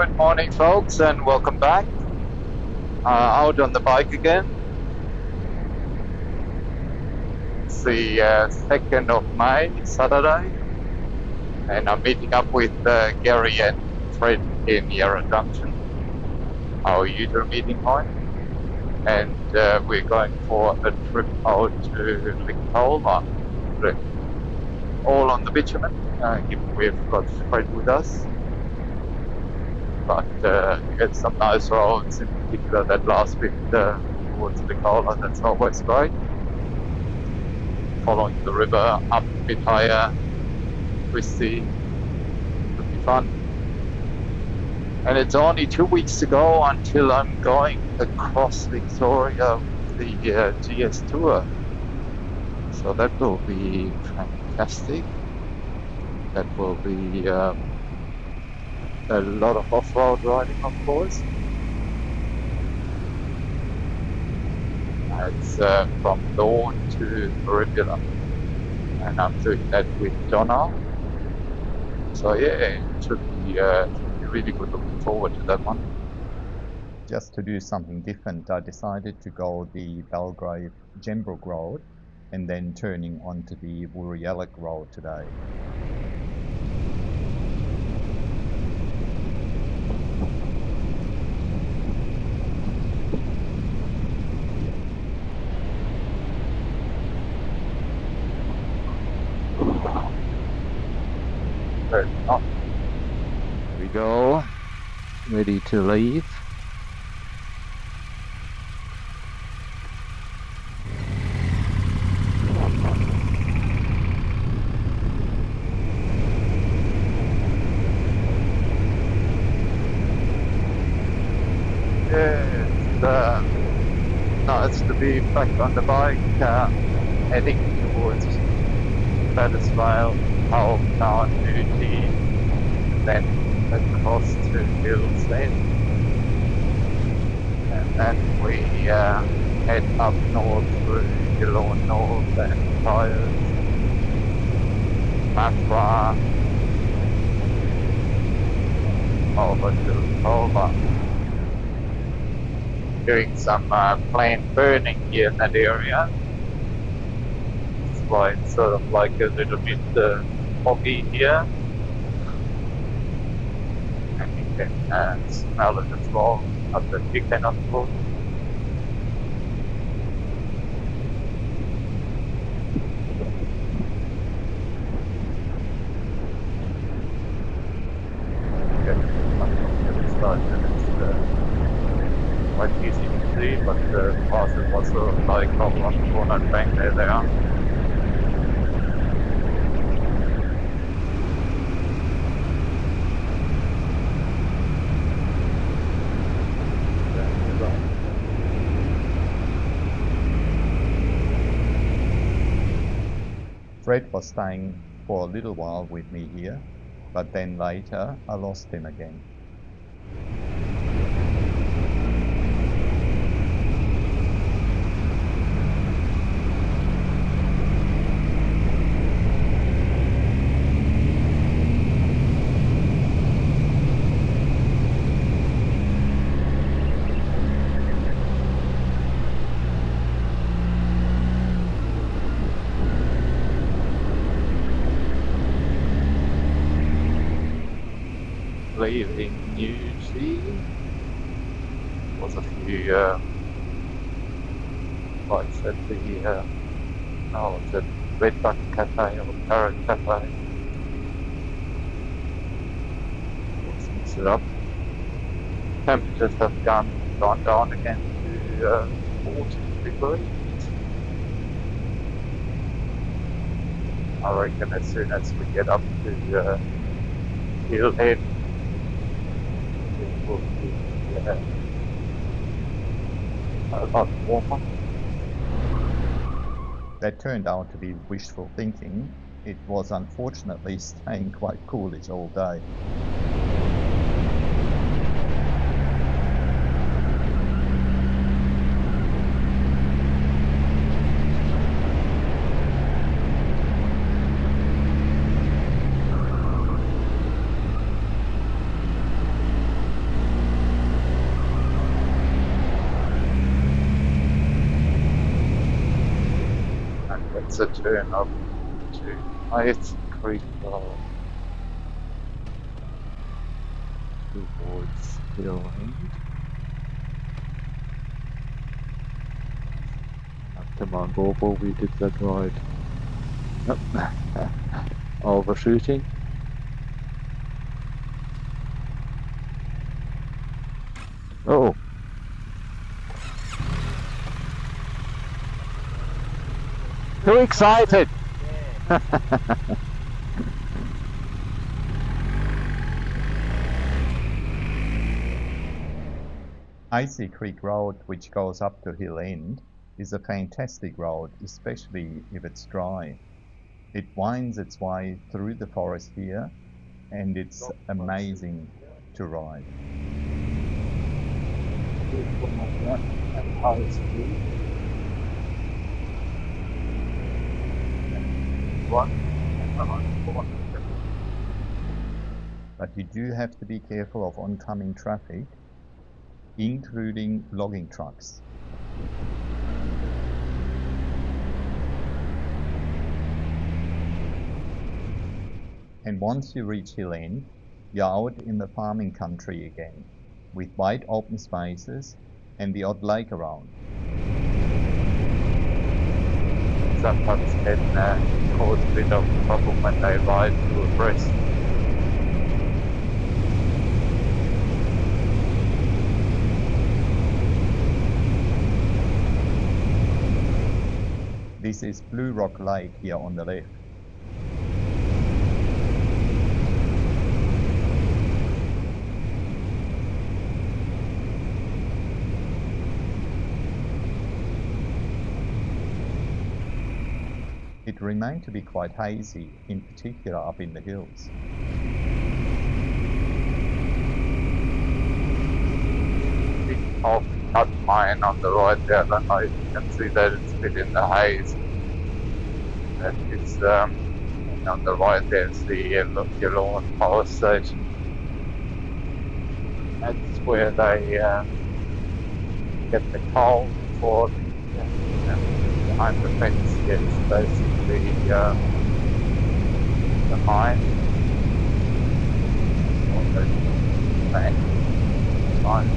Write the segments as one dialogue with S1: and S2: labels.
S1: Good morning, folks, and welcome back. Out on the bike again. It's the 2nd of May, Saturday, and I'm meeting up with Gary and Fred in Yarra Junction, our usual meeting point, and we're going for a trip out to Licola, all on the bitumen, given we've got Fred with us. But it's some nice roads, in particular that last bit towards Licola, that's always great. Following the river up a bit higher, twisty, would be fun. And it's only 2 weeks to go until I'm going across Victoria with the GS Tour. So that will be fantastic. That will be a lot of off-road riding, of course. It's from Dawn to Maribula, and I'm doing that with Donna. So yeah, it should be really good. Looking forward to that one.
S2: Just to do something different, I decided to go the Belgrave Gembrook Road and then turning onto the Wurruyallup Road today.
S1: Here we go, ready to leave. Yeah, it's nice to be back on the bike, heading towards Battersvale, Hull, down Newty, then across to Hills End. And then we head up north through Geelong North and Tyres, Mafra, over to Licola. Doing some plant burning here in that area. That's why it's sort of like a little bit foggy here. And you can smell it as well up the chicken, of course. Quite easy to see, but the classes was sort of like on the corner bank there they are.
S2: Fred was staying for a little while with me here, but then later I lost him again.
S1: Leaving Newsy was a few lights at the it's a Red Duck Cafe or Parrot Cafe. Let's mix it up. Temperatures have gone down again to 40 degrees. I reckon as soon as we get up to Hillhead, it will be a lot warmer.
S2: That turned out to be wishful thinking. It was unfortunately staying quite coolish all day.
S1: it's a turn up to Ice Creek Road towards Hill End. Come on, Bobo, we did that right. Overshooting. Oh. Too excited!
S2: Icy Creek Road, which goes up to Hill End, is a fantastic road, especially if it's dry. It winds its way through the forest here, and it's amazing to ride. But you do have to be careful of oncoming traffic, including logging trucks. And once you reach Hill End, you're out in the farming country again, with wide open spaces and the odd lake around.
S1: Sometimes can cause a bit of trouble when they ride too abreast.
S2: This is Blue Rock Lake here on the left. It remained to be quite hazy, in particular up in the hills.
S1: Off cut mine on the right there, I don't know if you can see that it's a bit in the haze. That is, on the right there's the Licola power station. That's where they get the coal for behind the fence. It's basically the mine. Or the bank mine.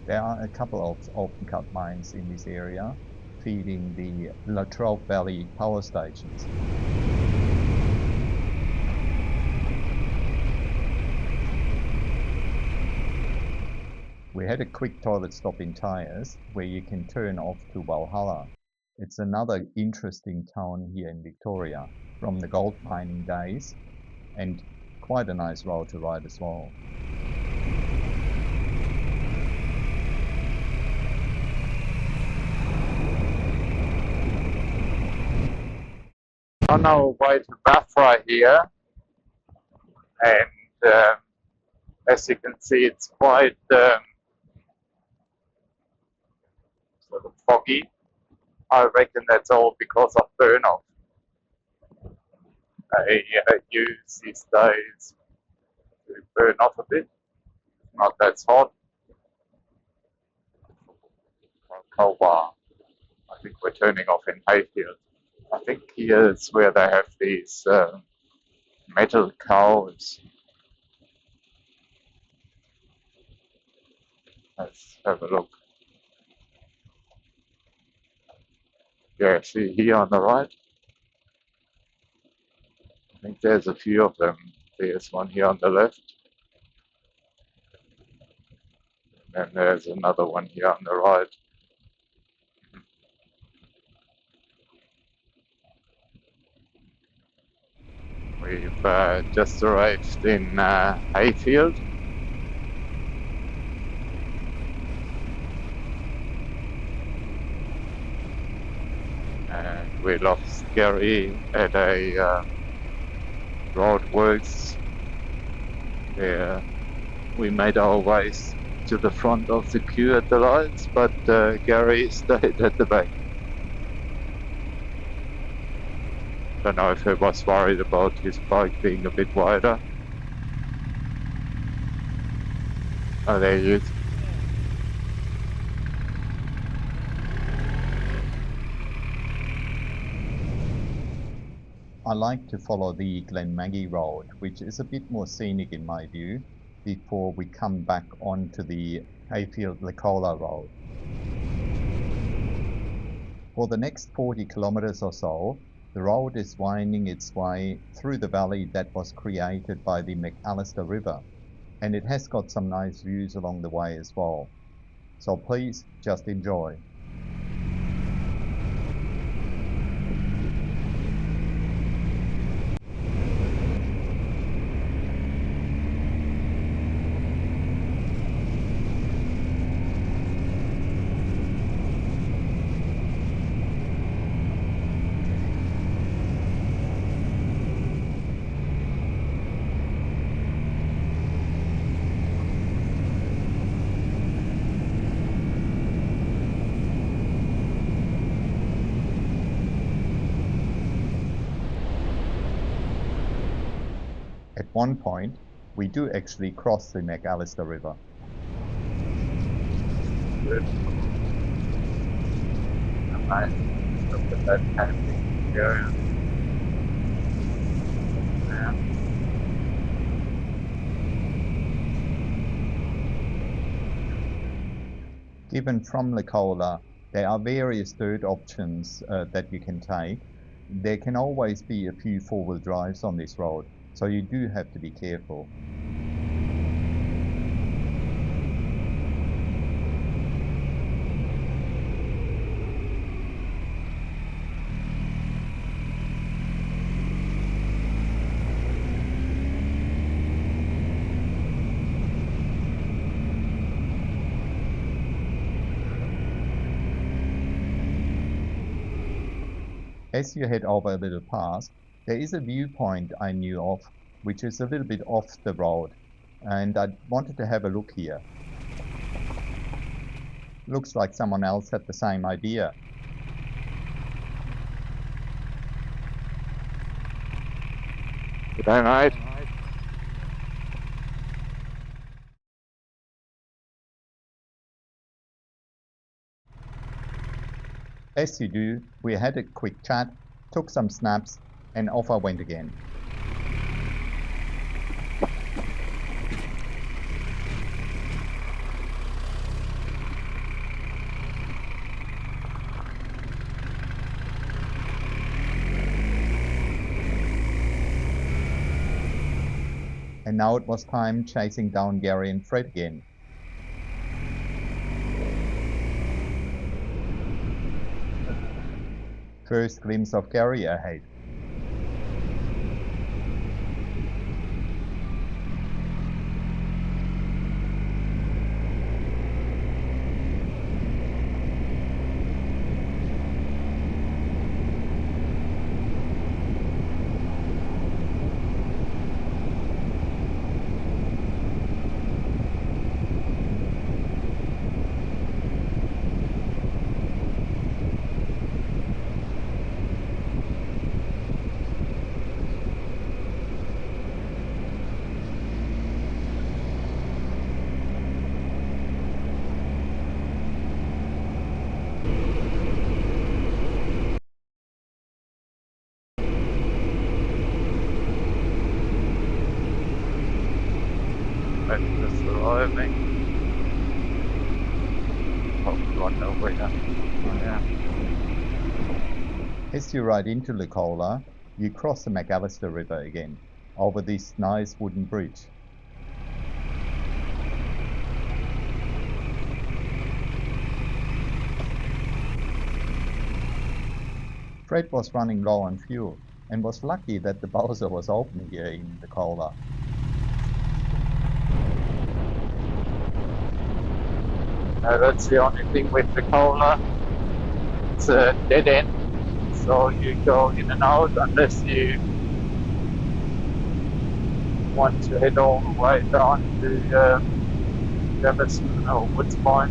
S2: There are a couple of open cut mines in this area, feeding the Latrobe Valley power stations. We had a quick toilet stop in Tyres, where you can turn off to Valhalla. It's another interesting town here in Victoria from the gold mining days, and quite a nice road to ride as well.
S1: On our way to Bathra here, and as you can see, it's quite sort of foggy. I reckon that's all because of burn-off. I use these days to burn off a bit. Not that hot. Licola. I think we're turning off in Hayfield. I think here's where they have these metal cows. Let's have a look. Yeah, see here on the right? I think there's a few of them. There's one here on the left. And there's another one here on the right. We've just arrived in Hayfield. And we lost Gary at a roadworks where we made our ways to the front of the queue at the lights, but Gary stayed at the back. Don't know if he was worried about his bike being a bit wider. Oh, there he is.
S2: I like to follow the Glenmaggie Road, which is a bit more scenic in my view, before we come back onto the Hayfield Licola Road. For the next 40 kilometres or so, the road is winding its way through the valley that was created by the McAllister River, and it has got some nice views along the way as well. So please just enjoy. At one point, we do actually cross the McAllister River.
S1: Good. Nice. Look at that camping area. Yeah.
S2: Given from Licola, there are various dirt options that you can take. There can always be a few four-wheel drives on this road, so you do have to be careful. As you head over a little pass, there is a viewpoint I knew of, which is a little bit off the road, and I wanted to have a look here. Looks like someone else had the same idea.
S1: Good day, mate.
S2: As you do, we had a quick chat, took some snaps, and off I went again. And now it was time chasing down Gary and Fred again. First glimpse of Gary ahead.
S1: Just arriving. Oh, right over here. Oh, yeah.
S2: As you ride into Licola, you cross the McAllister River again, over this nice wooden bridge. Fred was running low on fuel, and was lucky that the bowser was open here in Licola.
S1: That's the only thing with Licola. It's a dead end, so you go in and out unless you want to head all the way down to Jefferson or Woods Point.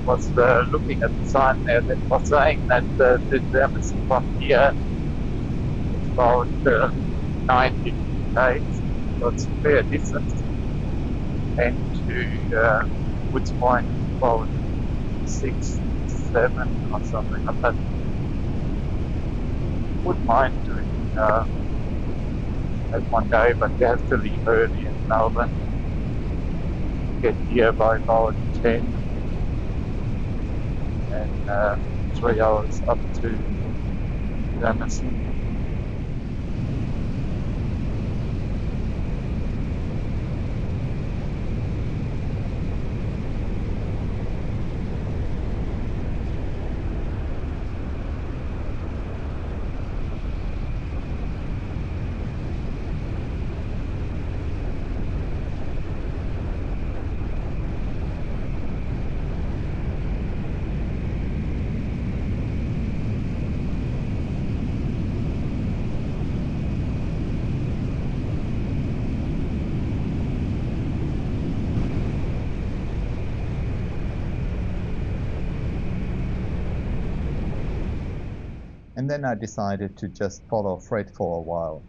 S1: Was looking at the sign there that was saying that the Jefferson from here is about 90 k's, so it's a fair distance, and to Woods Point about 6, 7 or something like that. Wouldn't mind doing at one day, but you have to leave early in Melbourne. Get here by about 10 and 3 hours up to Jameson.
S2: And then I decided to just follow Fred for a while.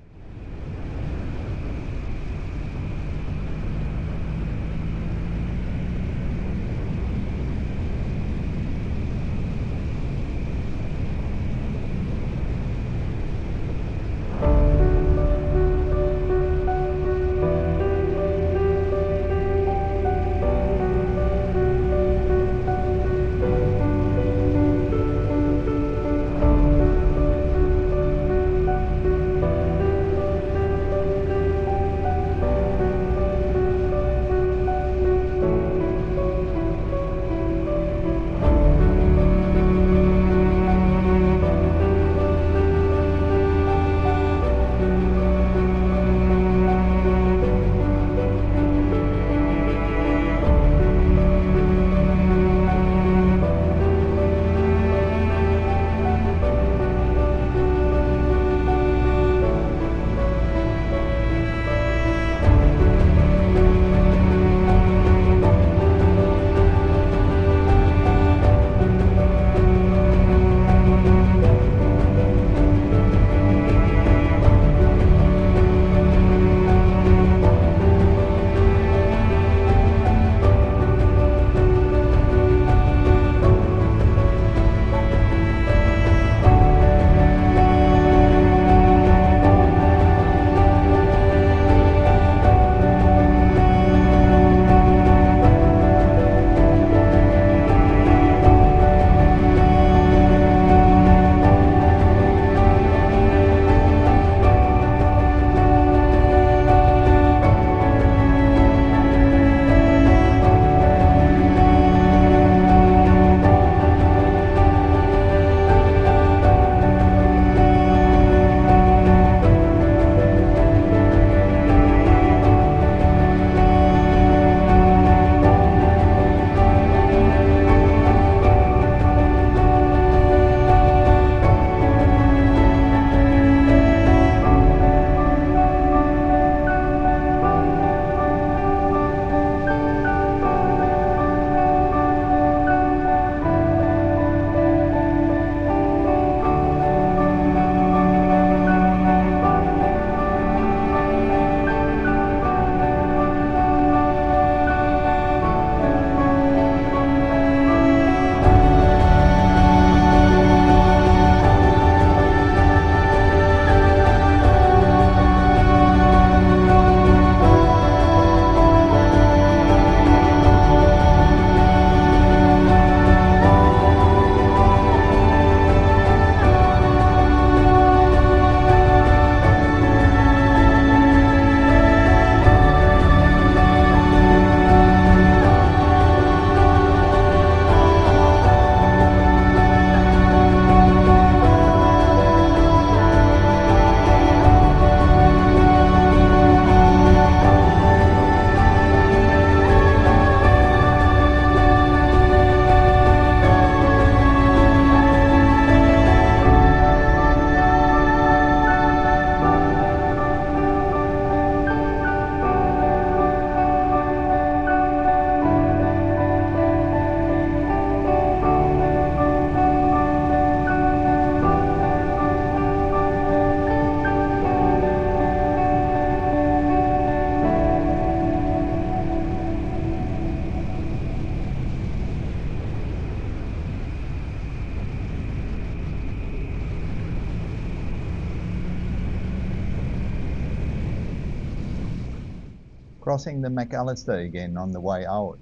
S2: crossing the McAllister again on the way out.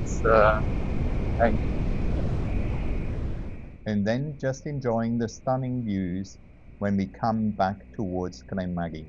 S1: It's hanging.
S2: And then just enjoying the stunning views when we come back towards Glenmaggie.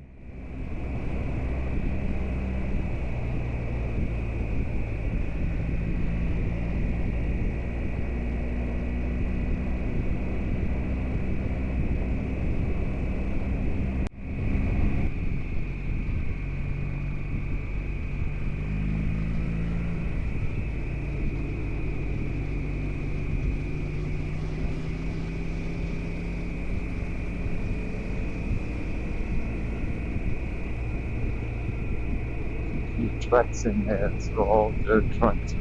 S1: Tracks in there, it's all dirt tracks.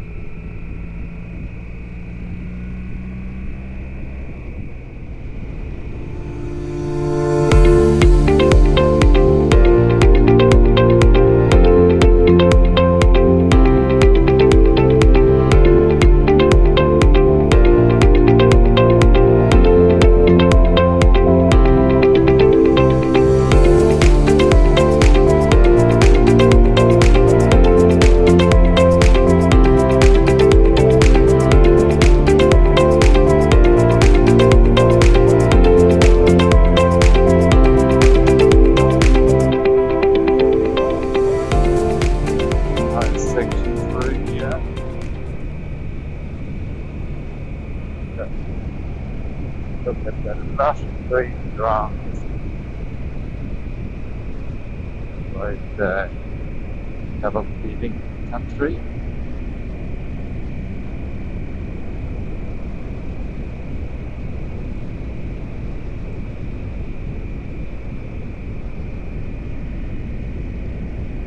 S1: Look at the lush green grass. Right there. Have a feeding country.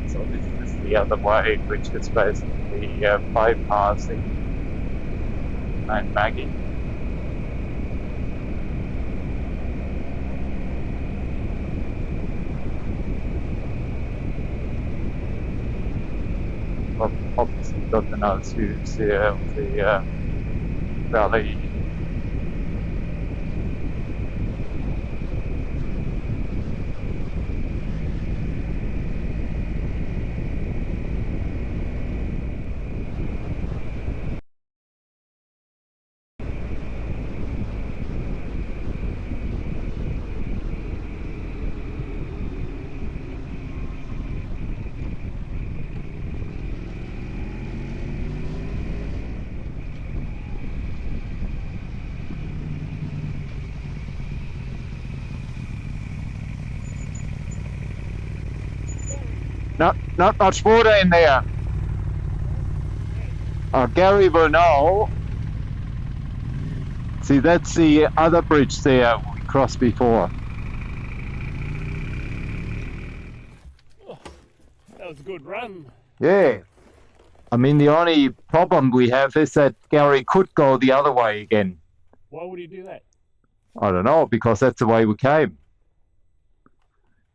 S1: So this is the other way, which is basically bypassing Glenmaggie. Obviously got the nose views here of the valley. Not much water in there. Gary will know. See, that's the other bridge there we crossed before.
S3: Oh, that was a good run.
S1: Yeah. I mean, the only problem we have is that Gary could go the other way again.
S3: Why would he do that?
S1: I don't know, because that's the way we came.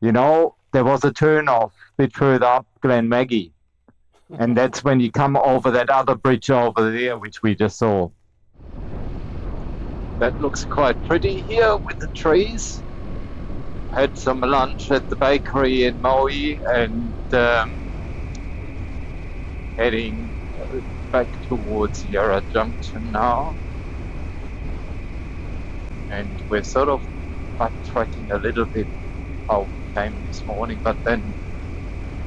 S1: You know, there was a turn off a bit further up Glenmaggie. And that's when you come over that other bridge over there, which we just saw. That looks quite pretty here with the trees. Had some lunch at the bakery in Maui and heading back towards Yarra Junction now. And we're sort of backtracking a little bit how we came this morning, but then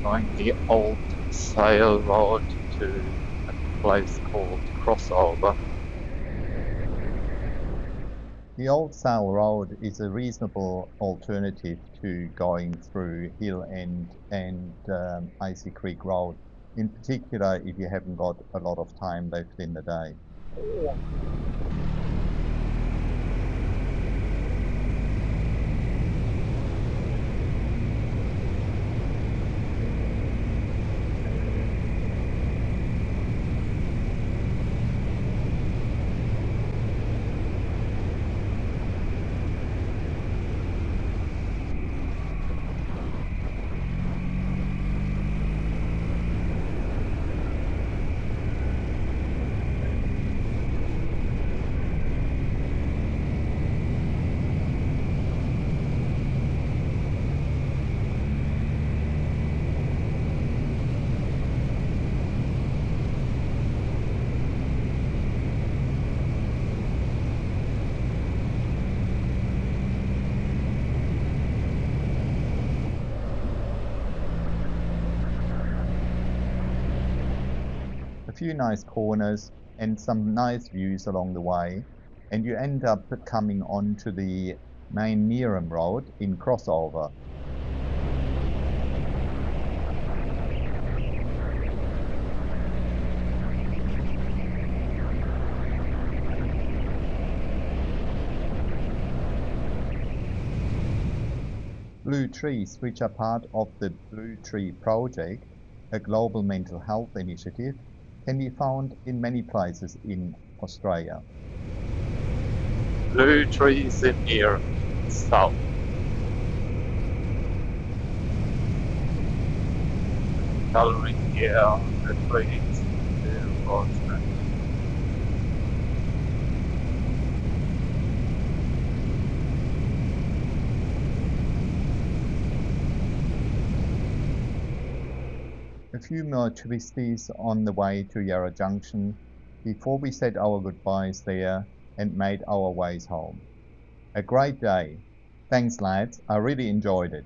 S1: going the old sail road to a place called Crossover.
S2: The Old Sail Road is a reasonable alternative to going through Hill End and Icy Creek Road, in particular if you haven't got a lot of time left in the day. few nice corners and some nice views along the way, and you end up coming onto the main Neerim Road in crossover. Blue trees, which are part of the Blue Tree Project, a global mental health initiative, can be found in many places in Australia.
S1: Blue trees in here, south. Coloring here, the trees, the roads.
S2: A few more twisties on the way to Yarra Junction before we said our goodbyes there and made our ways home. A great day. Thanks lads, I really enjoyed it.